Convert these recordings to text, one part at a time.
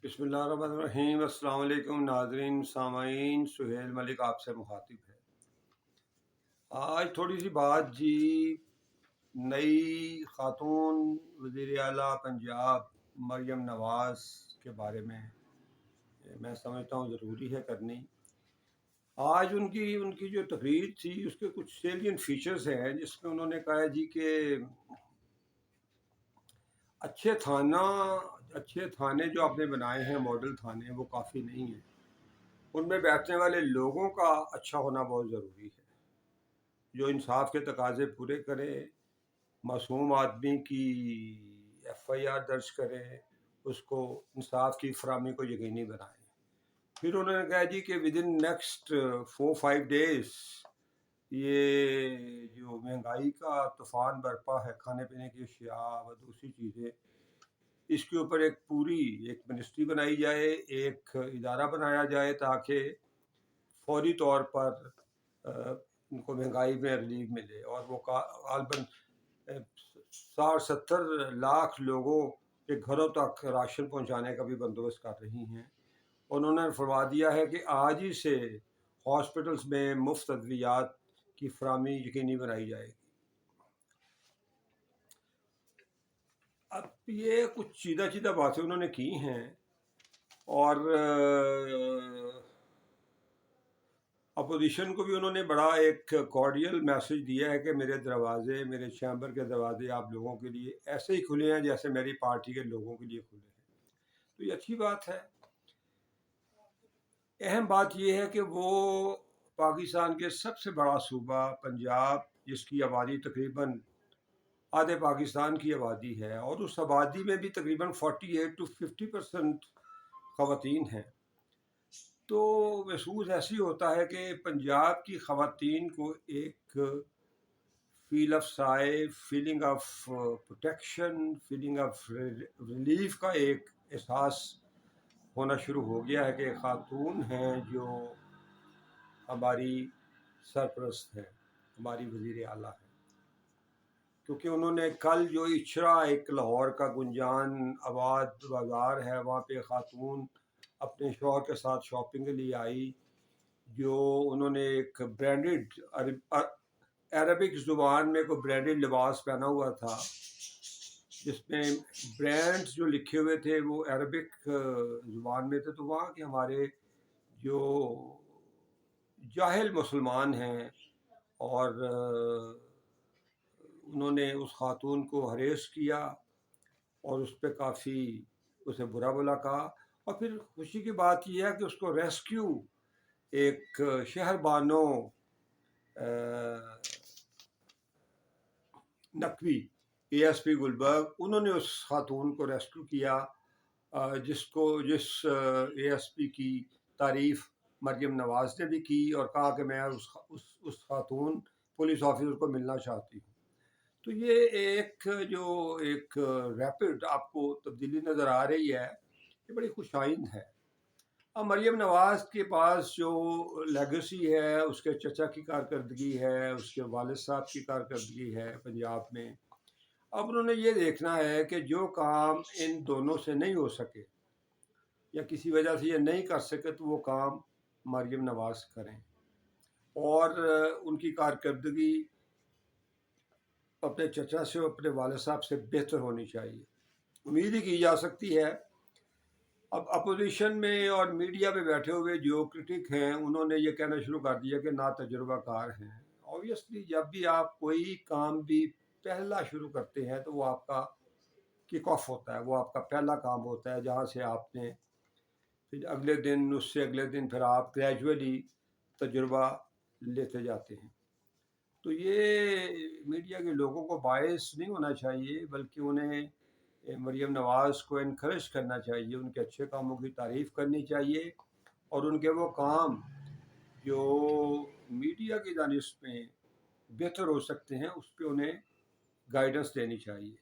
بسم اللہ الرحمن الرحیم۔ السلام علیکم ناظرین سامعین، سہیل ملک آپ سے مخاطب ہے۔ آج تھوڑی سی بات جی نئی خاتون وزیر اعلیٰ پنجاب مریم نواز کے بارے میں سمجھتا ہوں ضروری ہے کرنی۔ آج ان کی جو تقریر تھی اس کے کچھ سیلین فیچرز ہیں جس میں انہوں نے کہا جی کہ اچھے تھانے جو آپ نے بنائے ہیں، ماڈل تھانے، وہ کافی نہیں ہیں۔ ان میں بیٹھنے والے لوگوں کا اچھا ہونا بہت ضروری ہے، جو انصاف کے تقاضے پورے کرے، معصوم آدمی کی FIR درج کرے، اس کو انصاف کی فراہمی کو یقینی بنائے۔ پھر انہوں نے کہا جی کہ ودن نیکسٹ 4-5 days یہ جو مہنگائی کا طوفان برپا ہے، کھانے پینے کی اشیاء و دوسری چیزیں، اس کے اوپر ایک منسٹری بنائی جائے، ایک ادارہ بنایا جائے تاکہ فوری طور پر ان کو مہنگائی میں ریلیف ملے۔ اور وہ غالباً 60-70 لاکھ لوگوں کے گھروں تک راشن پہنچانے کا بھی بندوبست کر رہی ہیں۔ انہوں نے فرما دیا ہے کہ آج ہی سے ہاسپٹلس میں مفت ادویات کی فراہمی یقینی بنائی جائے گی۔ اب یہ کچھ سیدھا باتیں انہوں نے کی ہیں، اور اپوزیشن کو بھی انہوں نے بڑا ایک کارڈیل میسج دیا ہے کہ میرے چیمبر کے دروازے آپ لوگوں کے لیے ایسے ہی کھلے ہیں جیسے میری پارٹی کے لوگوں کے لیے کھلے ہیں۔ تو یہ اچھی بات ہے۔ اہم بات یہ ہے کہ وہ پاکستان کے سب سے بڑا صوبہ پنجاب، جس کی آبادی تقریباً آدھے پاکستان کی آبادی ہے، اور اس آبادی میں بھی تقریباً 48-50% خواتین ہیں، تو محسوس ایسی ہوتا ہے کہ پنجاب کی خواتین کو ایک فیل آف سائے، feeling of protection, feeling of relief کا ایک احساس ہونا شروع ہو گیا ہے کہ خاتون ہیں جو ہماری سرپرست ہیں، ہماری وزیر اعلیٰ ہیں۔ کیونکہ انہوں نے کل جو اچھرا ایک لاہور کا گنجان آباد بازار ہے، وہاں پہ خاتون اپنے شوہر کے ساتھ شاپنگ کے لیے آئی، جو انہوں نے ایک برانڈڈ عربک زبان میں کوئی برانڈڈ لباس پہنا ہوا تھا، جس میں برانڈز جو لکھے ہوئے تھے وہ عربک زبان میں تھے۔ تو وہاں کے ہمارے جو جاہل مسلمان ہیں، اور انہوں نے اس خاتون کو ہریس کیا اور اس پہ کافی اسے برا بلا کہا۔ اور پھر خوشی کی بات یہ ہے کہ اس کو ریسکیو ایک شہر بانو نقوی ASP گلبرگ، انہوں نے اس خاتون کو ریسکیو کیا، جس ASP کی تعریف مریم نواز نے بھی کی اور کہا کہ میں اس خاتون پولیس آفیسر کو ملنا چاہتی ہوں۔ تو یہ ایک ریپڈ آپ کو تبدیلی نظر آ رہی ہے، یہ بڑی خوش آئند ہے۔ اب مریم نواز کے پاس جو لیگیسی ہے، اس کے چچا کی کارکردگی ہے، اس کے والد صاحب کی کارکردگی ہے پنجاب میں۔ اب انہوں نے یہ دیکھنا ہے کہ جو کام ان دونوں سے نہیں ہو سکے یا کسی وجہ سے یہ نہیں کر سکے، تو وہ کام مریم نواز کریں، اور ان کی کارکردگی اپنے چچا سے، اپنے والد صاحب سے بہتر ہونی چاہیے۔ امید ہی کی جا سکتی ہے۔ اب اپوزیشن میں اور میڈیا پہ بیٹھے ہوئے جو کرٹک ہیں، انہوں نے یہ کہنا شروع کر دیا کہ نا تجربہ کار ہیں۔ اوبیسلی جب بھی آپ کوئی کام بھی پہلا شروع کرتے ہیں تو وہ آپ کا کک آف ہوتا ہے، وہ آپ کا پہلا کام ہوتا ہے، جہاں سے آپ نے پھر اگلے دن، اس سے اگلے دن، پھر آپ گریجولی تجربہ لیتے جاتے ہیں۔ تو یہ میڈیا کے لوگوں کو باعث نہیں ہونا چاہیے، بلکہ انہیں مریم نواز کو انکریج کرنا چاہیے، ان کے اچھے کاموں کی تعریف کرنی چاہیے، اور ان کے وہ کام جو میڈیا کی دانش میں بہتر ہو سکتے ہیں اس پہ انہیں گائیڈنس دینی چاہیے۔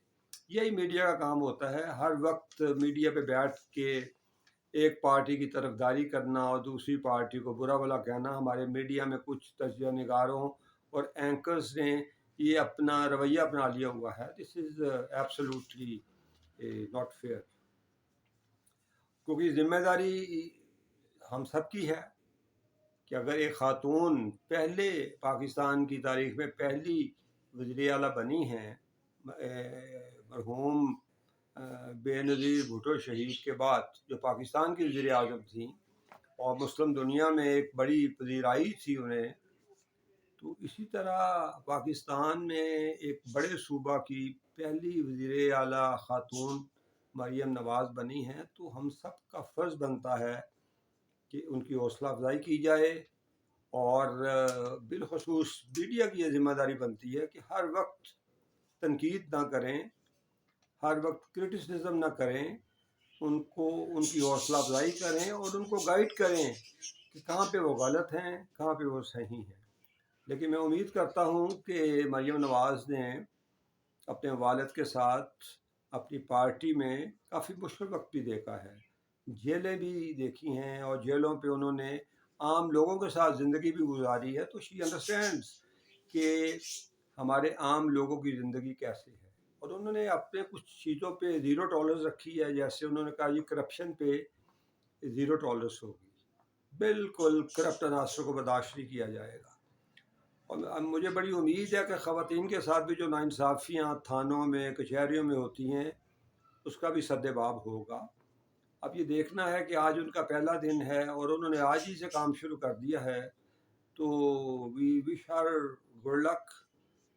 یہی میڈیا کا کام ہوتا ہے، ہر وقت میڈیا پہ بیٹھ کے ایک پارٹی کی طرفداری کرنا اور دوسری پارٹی کو برا بھلا کہنا۔ ہمارے میڈیا میں کچھ تجزیہ نگاروں اور اینکرز نے یہ اپنا رویہ اپنا لیا ہوا ہے۔ دس از ایبسلیوٹلی ناٹ فیئر۔ کیونکہ ذمہ داری ہم سب کی ہے کہ اگر ایک خاتون پہلے پاکستان کی تاریخ میں پہلی وزیر اعلیٰ بنی ہیں مرحوم بے نظیر بھٹو شہید کے بعد، جو پاکستان کی وزیر اعظم تھیں اور مسلم دنیا میں ایک بڑی پذیرائی تھی انہیں، تو اسی طرح پاکستان میں ایک بڑے صوبہ کی پہلی وزیر اعلیٰ خاتون مریم نواز بنی ہیں، تو ہم سب کا فرض بنتا ہے کہ ان کی حوصلہ افزائی کی جائے، اور بالخصوص میڈیا کی یہ ذمہ داری بنتی ہے کہ ہر وقت تنقید نہ کریں، ہر وقت کرٹیسزم نہ کریں، ان کی حوصلہ افزائی کریں اور ان کو گائیڈ کریں کہ کہاں پہ وہ غلط ہیں، کہاں پہ وہ صحیح ہیں۔ لیکن میں امید کرتا ہوں کہ مریم نواز نے اپنے والد کے ساتھ اپنی پارٹی میں کافی مشکل وقت بھی دیکھا ہے، جیلیں بھی دیکھی ہیں، اور جیلوں پہ انہوں نے عام لوگوں کے ساتھ زندگی بھی گزاری ہے، تو شی انڈرسٹینڈس کہ ہمارے عام لوگوں کی زندگی کیسے ہے، اور انہوں نے اپنے کچھ چیزوں پہ زیرو ٹالرنس رکھی ہے، جیسے انہوں نے کہا یہ کرپشن پہ زیرو ٹالرنس ہوگی، بالکل کرپٹ عناصر کو برداشت نہیں کیا جائے گا۔ اور مجھے بڑی امید ہے کہ خواتین کے ساتھ بھی جو ناانصافیاں تھانوں میں کچہریوں میں ہوتی ہیں اس کا بھی سد باب ہوگا۔ اب یہ دیکھنا ہے کہ آج ان کا پہلا دن ہے اور انہوں نے آج ہی سے کام شروع کر دیا ہے، تو we wish her good luck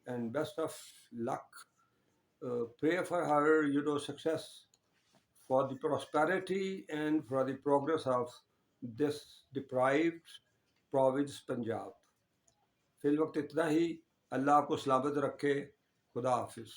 and best of luck, pray for her success for the prosperity and for the progress of this deprived province Punjab. فی الوقت اتنا ہی، اللہ آپ کو سلامت رکھے، خدا حافظ۔